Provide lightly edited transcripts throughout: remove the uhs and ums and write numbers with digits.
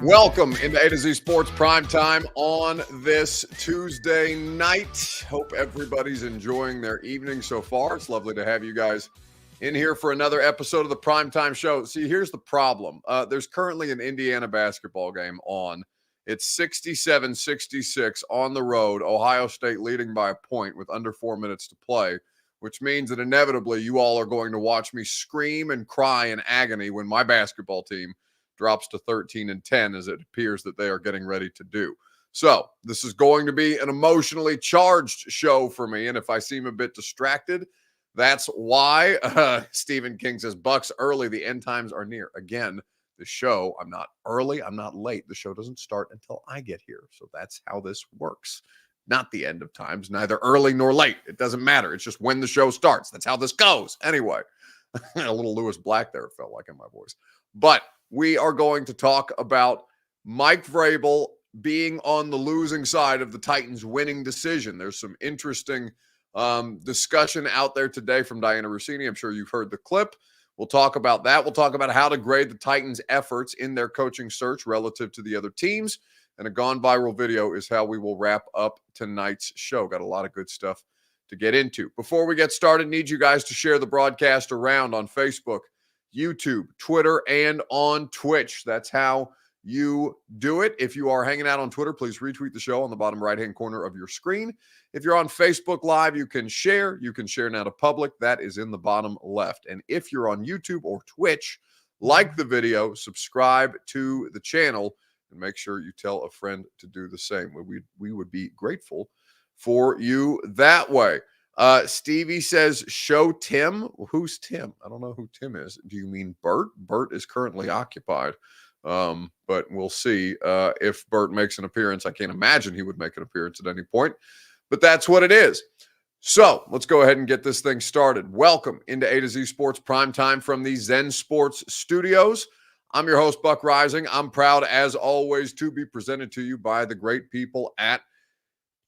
Welcome into A to Z Sports Prime Time on this Tuesday night. Hope everybody's enjoying their evening so far. It's lovely to have you guys in here for another episode of the Primetime Show. See, here's the problem. There's currently an Indiana basketball game on. It's 67-66 on the road. Ohio State leading by a point with under 4 minutes to play, which means that inevitably you all are going to watch me scream and cry in agony when my basketball team drops to 13-10, as it appears that they are getting ready to do. So this is going to be an emotionally charged show for me, and if I seem a bit distracted, that's why. Stephen King says, Bucks early, the end times are near. Again, the show, I'm not early, I'm not late. The show doesn't start until I get here, so that's how this works. Not the end of times, neither early nor late. It doesn't matter. It's just when the show starts. That's how this goes. Anyway, a little Lewis Black there, it felt like in my voice. But we are going to talk about Mike Vrabel being on the losing side of the Titans' winning decision. There's some interesting discussion out there today from Diana Rossini. I'm sure you've heard the clip. We'll talk about that. We'll talk about how to grade the Titans' efforts in their coaching search relative to the other teams. And a gone viral video is how we will wrap up tonight's show. Got a lot of good stuff to get into. Before we get started, need you guys to share the broadcast around on Facebook, YouTube, Twitter, and on Twitch. That's how you do it. If you are hanging out on Twitter, please retweet the show on the bottom right-hand corner of your screen. If you're on Facebook Live, you can share. You can share now to public. That is in the bottom left. And if you're on YouTube or Twitch, like the video, subscribe to the channel, and make sure you tell a friend to do the same. We would be grateful for you that way. Stevie says, show Tim. Well, who's Tim? I don't know who Tim is. Do you mean Bert? Bert is currently occupied. But we'll see if Bert makes an appearance. I can't imagine he would make an appearance at any point, but that's what it is. So let's go ahead and get this thing started. Welcome into A to Z Sports Prime Time from the Zen Sports studios. I'm your host, Buck Rising. I'm proud, as always, to be presented to you by the great people at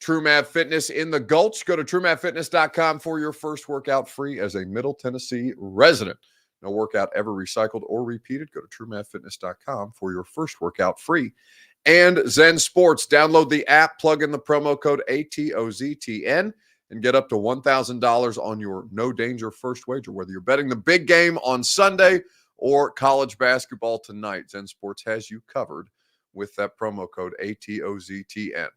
TrueMav Fitness in the Gulch. Go to TrueMavFitness.com for your first workout free as a Middle Tennessee resident. No workout ever recycled or repeated. Go to TrueMavFitness.com for your first workout free. And Zen Sports. Download the app, plug in the promo code ATOZTN, and get up to $1,000 on your no danger first wager, whether you're betting the big game on Sunday or college basketball tonight. Zen Sports has you covered with that promo code ATOZTN.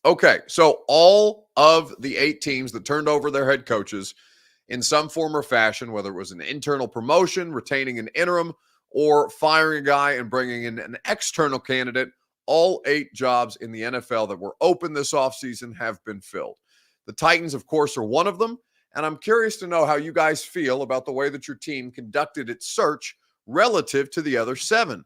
Okay, so all of the 8 teams that turned over their head coaches in some form or fashion, whether it was an internal promotion, retaining an interim, or firing a guy and bringing in an external candidate, all 8 jobs in the NFL that were open this offseason have been filled. The Titans, of course, are one of them, and I'm curious to know how you guys feel about the way that your team conducted its search relative to the other 7.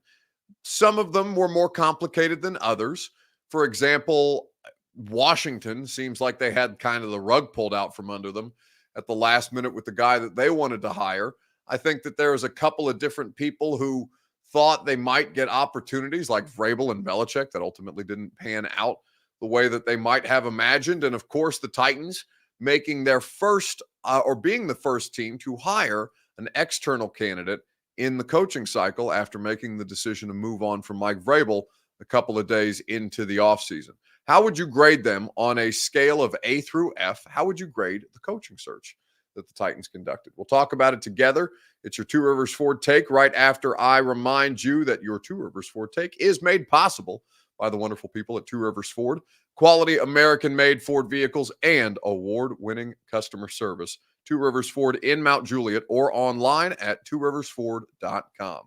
Some of them were more complicated than others. For example, Washington seems like they had kind of the rug pulled out from under them at the last minute with the guy that they wanted to hire. I think that there was a couple of different people who thought they might get opportunities like Vrabel and Belichick that ultimately didn't pan out the way that they might have imagined. And of course, the Titans making their first or being the first team to hire an external candidate in the coaching cycle after making the decision to move on from Mike Vrabel a couple of days into the offseason. How would you grade them on a scale of A through F? How would you grade the coaching search that the Titans conducted? We'll talk about it together. It's your Two Rivers Ford Take right after I remind you that your Two Rivers Ford Take is made possible by the wonderful people at Two Rivers Ford. Quality American-made Ford vehicles and award-winning customer service. Two Rivers Ford in Mount Juliet or online at tworiversford.com.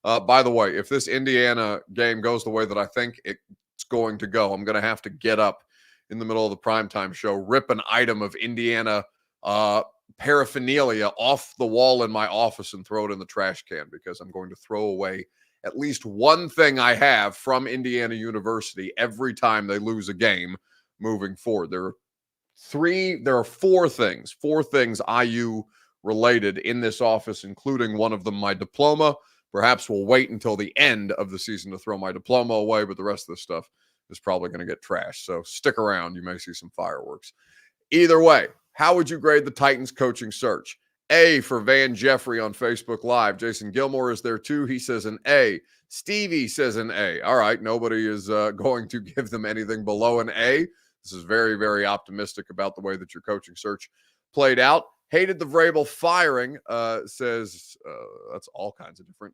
By the way, if this Indiana game goes the way that I think it's going to go, I'm going to have to get up in the middle of the primetime show, rip an item of Indiana paraphernalia off the wall in my office and throw it in the trash can, because I'm going to throw away at least one thing I have from Indiana University every time they lose a game moving forward. There are four things IU related in this office, including one of them, my diploma. Perhaps we'll wait until the end of the season to throw my diploma away, but the rest of the stuff is probably going to get trashed. So stick around. You may see some fireworks. Either way, how would you grade the Titans coaching search? A for Van Jeffrey on Facebook Live. Jason Gilmore is there too. He says an A. Stevie says an A. All right, nobody is going to give them anything below an A. This is very, very optimistic about the way that your coaching search played out. Hated the Vrabel firing, says that's all kinds of different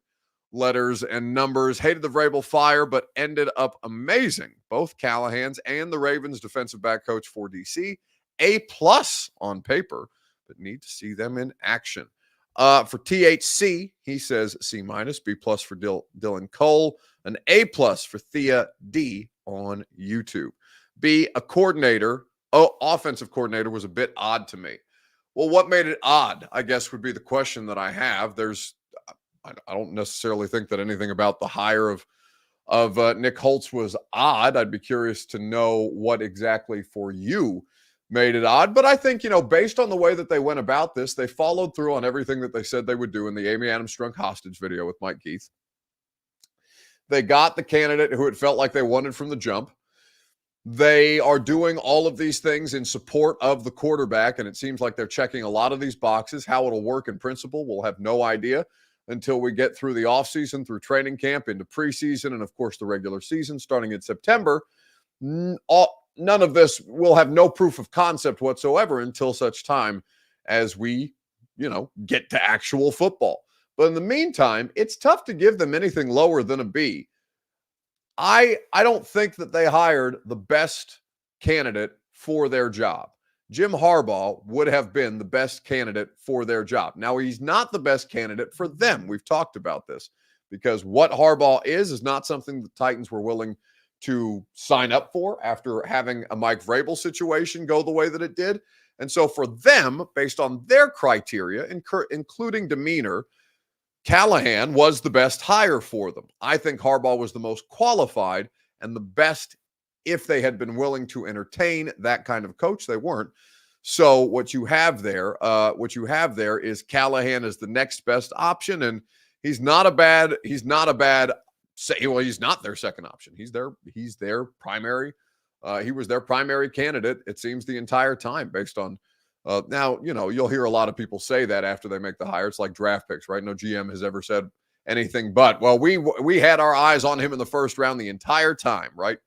letters and numbers. Hated the Vrabel fire, but ended up amazing. Both Callahan's and the Ravens defensive back coach for DC. A+ on paper, but need to see them in action. For THC, he says C-, B+ for Dylan Cole, an A+ for Thea D on YouTube. B, a coordinator. Offensive coordinator was a bit odd to me. Well, what made it odd, I guess, would be the question that I have. I don't necessarily think that anything about the hire of Nick Holtz was odd. I'd be curious to know what exactly for you made it odd. But I think, based on the way that they went about this, they followed through on everything that they said they would do in the Amy Adams Strunk hostage video with Mike Keith. They got the candidate who it felt like they wanted from the jump. They are doing all of these things in support of the quarterback, and it seems like they're checking a lot of these boxes. How it'll work in principle, we'll have no idea until we get through the offseason, through training camp, into preseason, and, of course, the regular season starting in September. None of this will have no proof of concept whatsoever until such time as we, get to actual football. But in the meantime, it's tough to give them anything lower than a B. I don't think that they hired the best candidate for their job. Jim Harbaugh would have been the best candidate for their job. Now, he's not the best candidate for them. We've talked about this because what Harbaugh is not something the Titans were willing to sign up for after having a Mike Vrabel situation go the way that it did. And so for them, based on their criteria, including demeanor, Callahan was the best hire for them. I think Harbaugh was the most qualified and the best if they had been willing to entertain that kind of coach. They weren't. So what you have there is Callahan is the next best option, and he's not their second option. He's their primary. He was their primary candidate, it seems, the entire time based on now, you'll hear a lot of people say that after they make the hire. It's like draft picks, right? No GM has ever said anything but, well, we had our eyes on him in the first round the entire time, right?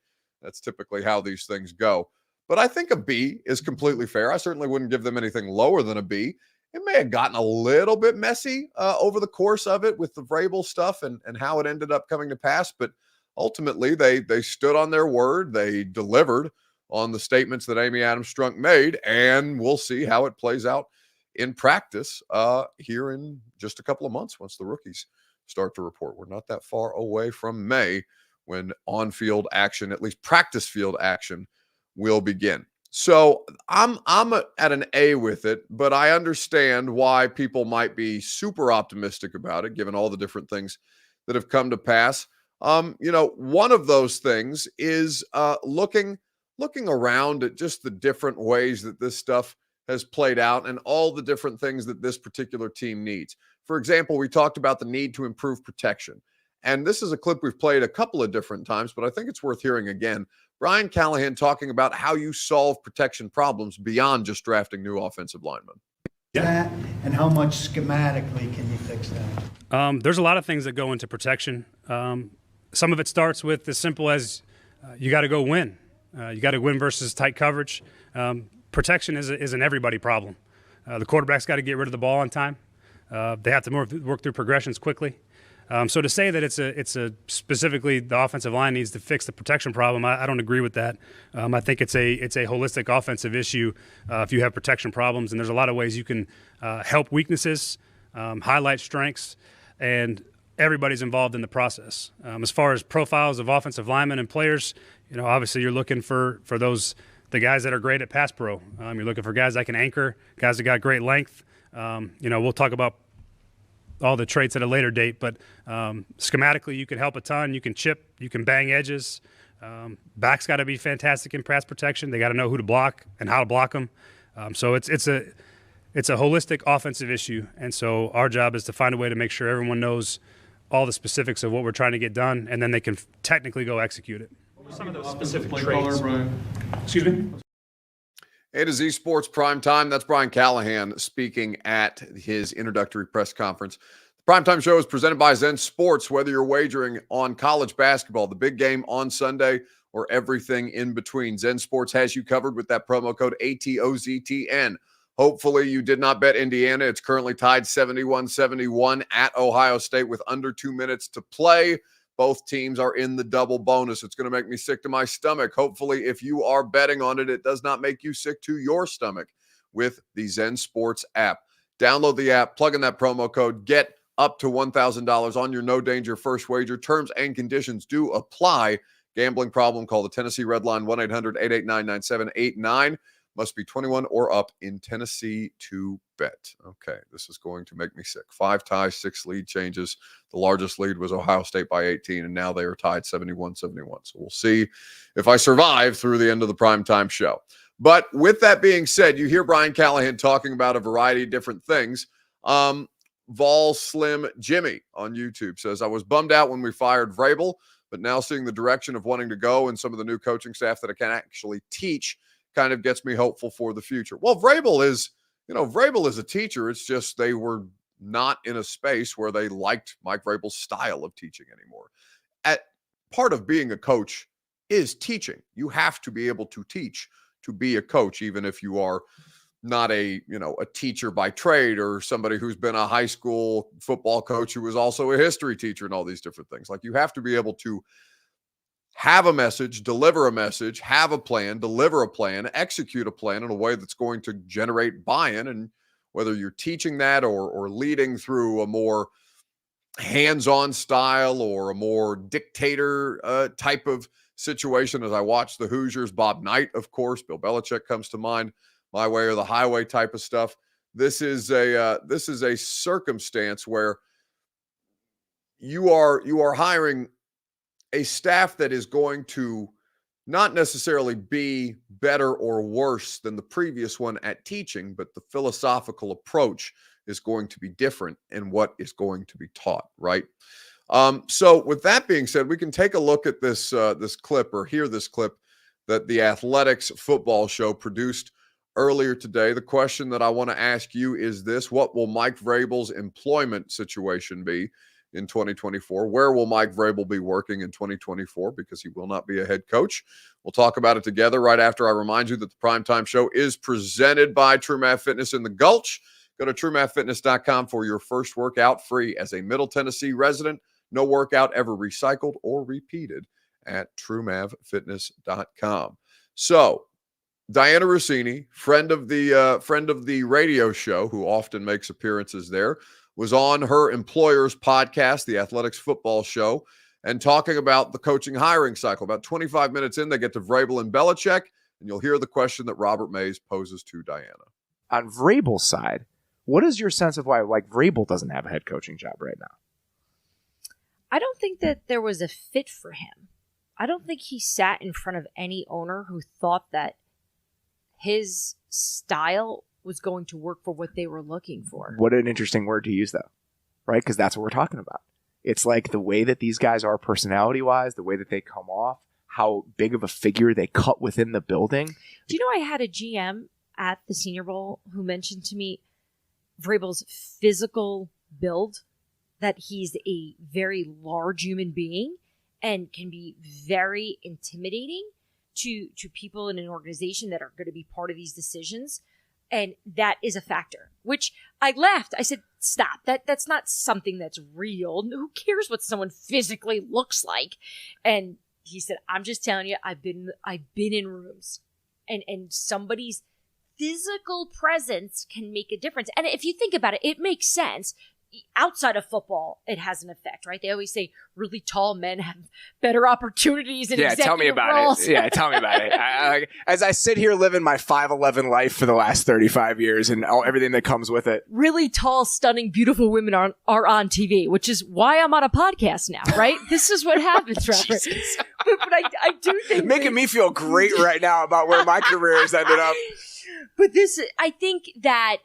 That's typically how these things go. But I think a B is completely fair. I certainly wouldn't give them anything lower than a B. It may have gotten a little bit messy over the course of it with the Vrabel stuff and how it ended up coming to pass. But ultimately, they stood on their word. They delivered on the statements that Amy Adams Strunk made, and we'll see how it plays out in practice here in just a couple of months once the rookies start to report. We're not that far away from May when on-field action, at least practice field action, will begin. So I'm at an A with it, but I understand why people might be super optimistic about it, given all the different things that have come to pass. One of those things is looking around at just the different ways that this stuff has played out and all the different things that this particular team needs. For example, we talked about the need to improve protection. And this is a clip we've played a couple of different times, but I think it's worth hearing again. Brian Callahan talking about how you solve protection problems beyond just drafting new offensive linemen. Yeah. And how much schematically can you fix that? There's a lot of things that go into protection. Some of it starts with as simple as you got to go win. You got to win versus tight coverage. Protection is an everybody problem. The quarterback's got to get rid of the ball on time. They have to work through progressions quickly. So to say that it's a specifically the offensive line needs to fix the protection problem, I don't agree with that. I think it's a holistic offensive issue if you have protection problems, and there's a lot of ways you can help weaknesses, highlight strengths, and everybody's involved in the process. As far as profiles of offensive linemen and players, obviously you're looking for the guys that are great at pass pro. You're looking for guys that can anchor, guys that got great length. We'll talk about all the traits at a later date, but schematically you can help a ton. You can chip, you can bang edges. Backs got to be fantastic in pass protection. They got to know who to block and how to block them. So it's a holistic offensive issue, and so our job is to find a way to make sure everyone knows all the specifics of what we're trying to get done, and then they can technically go execute it. What were some of those specific traits? Excuse me? A to Z Sports Prime Time. That's Brian Callahan speaking at his introductory press conference. The Primetime Show is presented by Zen Sports. Whether you're wagering on college basketball, the big game on Sunday, or everything in between, Zen Sports has you covered with that promo code ATOZTN. Hopefully you did not bet Indiana. It's currently tied 71-71 at Ohio State with under 2 minutes to play. Both teams are in the double bonus. It's going to make me sick to my stomach. Hopefully, if you are betting on it, it does not make you sick to your stomach with the Zen Sports app. Download the app, plug in that promo code, get up to $1,000 on your no danger first wager. Terms and conditions do apply. Gambling problem, call the Tennessee Red Line 1-800-889-9789. Must be 21 or up in Tennessee to bet. Okay, this is going to make me sick. 5 ties, 6 lead changes. The largest lead was Ohio State by 18, and now they are tied 71-71. So we'll see if I survive through the end of the primetime show. But with that being said, you hear Brian Callahan talking about a variety of different things. Vol Slim Jimmy on YouTube says, I was bummed out when we fired Vrabel, but now seeing the direction of wanting to go and some of the new coaching staff that I can actually teach kind of gets me hopeful for the future. Well, Vrabel is a teacher. It's just they were not in a space where they liked Mike Vrabel's style of teaching anymore. Part of being a coach is teaching. You have to be able to teach to be a coach, even if you are not a teacher by trade or somebody who's been a high school football coach who was also a history teacher and all these different things. Like, you have to be able to have a message, deliver a message, have a plan, deliver a plan, execute a plan in a way that's going to generate buy-in. And whether you're teaching that or leading through a more hands-on style or a more dictator type of situation, as I watch the Hoosiers, Bob Knight, of course, Bill Belichick comes to mind, my way or the highway type of stuff. This is a circumstance where you are hiring a staff that is going to not necessarily be better or worse than the previous one at teaching, but the philosophical approach is going to be different in what is going to be taught, right? So with that being said, we can take a look at this clip, or hear this clip that the Athletics football show produced earlier today. The question that I want to ask you is this: what will Mike Vrabel's employment situation be in 2024? Where will Mike Vrabel be working in 2024? Because he will not be a head coach. We'll talk about it together right after I remind you that the Primetime Show is presented by True Math Fitness in the Gulch. Go to TrueMathFitness.com for your first workout free as a Middle Tennessee resident. No workout ever recycled or repeated at TrueMathFitness.com. So, Diana Rossini, friend of the radio show, who often makes appearances there, was on her employer's podcast, the Athletics Football Show, and talking about the coaching hiring cycle. About 25 minutes in, they get to Vrabel and Belichick, and you'll hear the question that Robert Mays poses to Diana. On Vrabel's side, what is your sense of why Vrabel doesn't have a head coaching job right now? I don't think that there was a fit for him. I don't think he sat in front of any owner who thought that his style was going to work for what they were looking for. What an interesting word to use, though, right? Because that's what we're talking about. It's like the way that these guys are personality-wise, the way that they come off, how big of a figure they cut within the building. Do you know I had a GM at the Senior Bowl who mentioned to me Vrabel's physical build, that he's a very large human being and can be very intimidating to people in an organization that are going to be part of these decisions. And that is a factor, which I laughed. I said, stop, that's not something that's real. Who cares what someone physically looks like? And he said, I'm just telling you, I've been in rooms and somebody's physical presence can make a difference. And if you think about it, it makes sense. Outside of football, it has an effect, right? They always say really tall men have better opportunities in executive tell me about roles. it. Yeah, tell me about it. As I sit here living my 5'11" life for the last 35 years and everything that comes with it. Really tall, stunning, beautiful women are on TV, which is why I'm on a podcast now, right? This is what happens, Robert. but I do think... Making me feel great right now about where my career has ended up. But I think that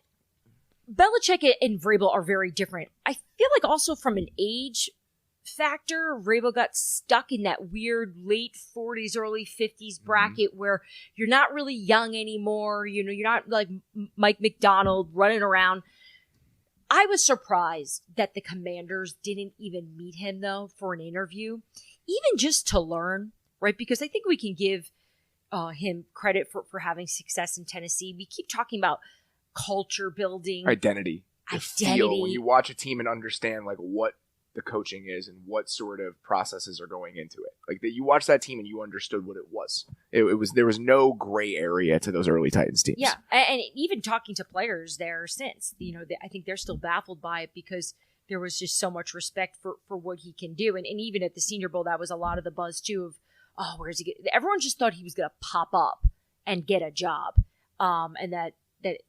Belichick and Vrabel are very different. I feel like also from an age factor. Vrabel got stuck in that weird late 40s, early 50s bracket where you're not really young anymore. You know, you're not like Mike McDonald running around. I was surprised that the Commanders didn't even meet him, though, for an interview, even just to learn, right? Because I think we can give him credit for having success in Tennessee. We keep talking about culture building. Identity. Feel. When you watch a team and understand like what the coaching is and what sort of processes are going into it. Like that you watch that team and you understood what it was. It was there was no gray area to those early Titans teams. Yeah, and even talking to players there since, you know, I think they're still baffled by it because there was just so much respect for what he can do. And even at the Senior Bowl, that was a lot of the buzz too of, oh, where's he get? Everyone just thought he was going to pop up and get a job. And that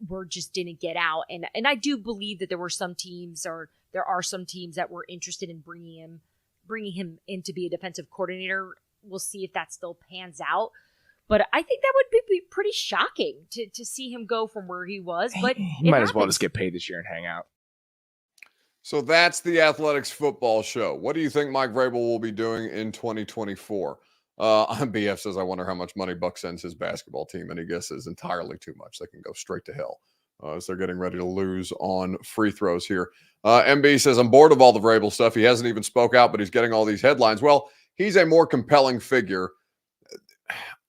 word just didn't get out. And I do believe that there are some teams that were interested in bringing him in to be a defensive coordinator. We'll see if that still pans out. But I think that would be pretty shocking to see him go from where he was. But he might as well just get paid this year and hang out. So that's the Athletics football show. What do you think Mike Vrabel will be doing in 2024? BF says, I wonder how much money Buck sends his basketball team, and he guesses entirely too much. They can go straight to hell as they're getting ready to lose on free throws here. MB says, I'm bored of all the Vrabel stuff. He hasn't even spoke out, but he's getting all these headlines. Well, he's a more compelling figure.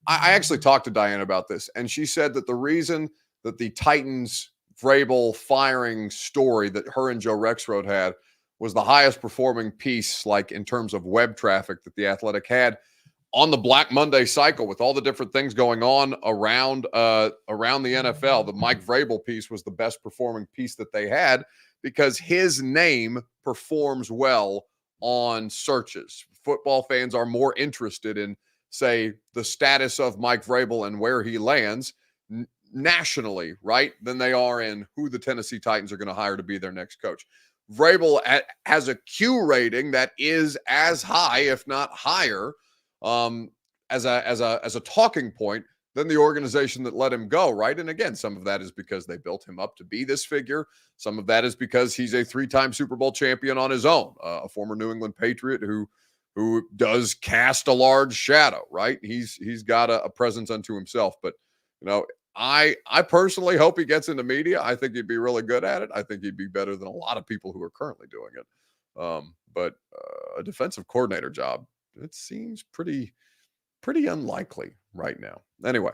I actually talked to Diane about this, and she said that the reason that the Titans Vrabel firing story that her and Joe Rexrode had was the highest performing piece, like in terms of web traffic that the Athletic had on the Black Monday cycle with all the different things going on around the NFL. The Mike Vrabel piece was the best performing piece that they had because his name performs well on searches. Football fans are more interested in, say, the status of Mike Vrabel and where he lands nationally, right, than they are in who the Tennessee Titans are going to hire to be their next coach. Vrabel has a Q rating that is as high, if not higher, as a talking point than the organization that let him go, right? And again, some of that is because they built him up to be this figure. Some of that is because he's a 3-time Super Bowl champion on his own, a former New England Patriot who does cast a large shadow, right? He's got a presence unto himself. But, you know, I personally hope he gets into media. I think he'd be really good at it. I think he'd be better than a lot of people who are currently doing it. But a defensive coordinator job, it seems pretty unlikely right now. Anyway,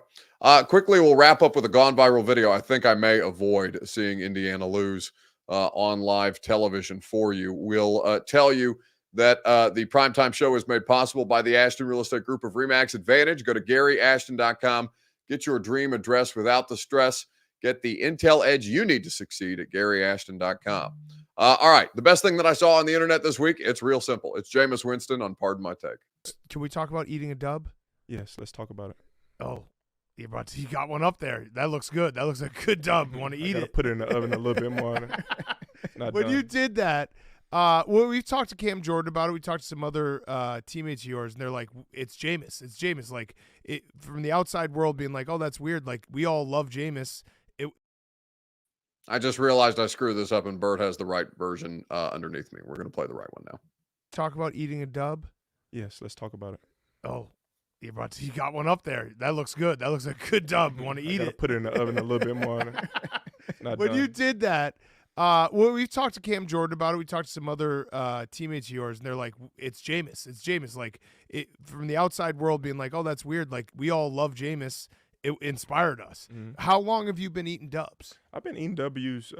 quickly, we'll wrap up with a gone viral video. I think I may avoid seeing Indiana lose on live television for you. We'll tell you that the primetime show is made possible by the Ashton Real Estate Group of RE/MAX Advantage. Go to GaryAshton.com. Get your dream address without the stress. Get the intel edge you need to succeed at GaryAshton.com. All right. The best thing that I saw on the internet this week, it's real simple. It's Jameis Winston on Pardon My Take. Can we talk about eating a dub? Yes, let's talk about it. Oh, you got one up there. That looks good. That looks like a good dub. Want to eat it? Put it in the oven a little bit more. When you did that, well, we've talked to Cam Jordan about it. We talked to some other teammates of yours, and they're like, it's Jameis. It's Jameis. Like, from the outside world being like, oh, that's weird. Like, we all love Jameis. I just realized I screwed this up, and Bert has the right version underneath me. We're going to play the right one now. Talk about eating a dub? Yes, let's talk about it. Oh, you got one up there. That looks good. That looks like a good dub. Want to eat it? Put it in the oven a little bit more. When you did that, well, we've talked to Cam Jordan about it. We talked to some other teammates of yours, and they're like, it's Jameis. It's Jameis. Like, from the outside world being like, oh, that's weird. Like, we all love Jameis. It inspired us. Mm-hmm. How long have you been eating dubs? I've been eating W's,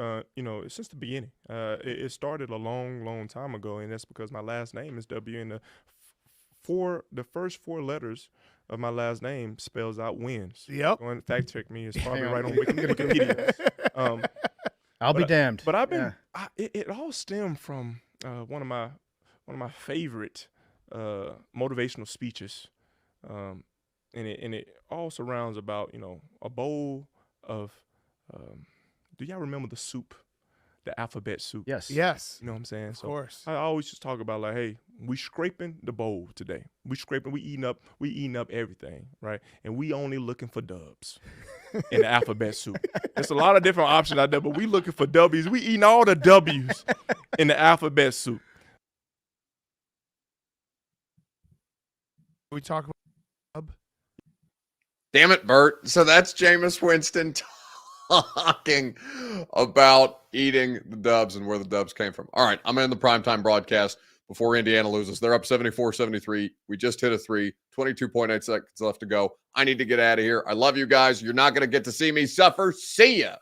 since the beginning. It started a long, long time ago, and that's because my last name is W, and the first 4 letters of my last name spells out wins. Yep. Go and fact check me. It's probably right on Wikipedia. I'll be damned. But I've been. Yeah. It all stemmed from one of my favorite motivational speeches. And it all surrounds about, a bowl of, do y'all remember the soup, the alphabet soup? Yes. Yes. You know what I'm saying? Of course. I always just talk about like, hey, we scraping the bowl today. We eating up everything, right? And we only looking for dubs in the alphabet soup. There's a lot of different options out there, but we looking for W's. We eating all the W's in the alphabet soup. We talk about. Damn it, Bert. So that's Jameis Winston talking about eating the Dubs and where the Dubs came from. All right, I'm in the primetime broadcast before Indiana loses. They're up 74-73. We just hit a 3, 22.8 seconds left to go. I need to get out of here. I love you guys. You're not going to get to see me suffer. See ya.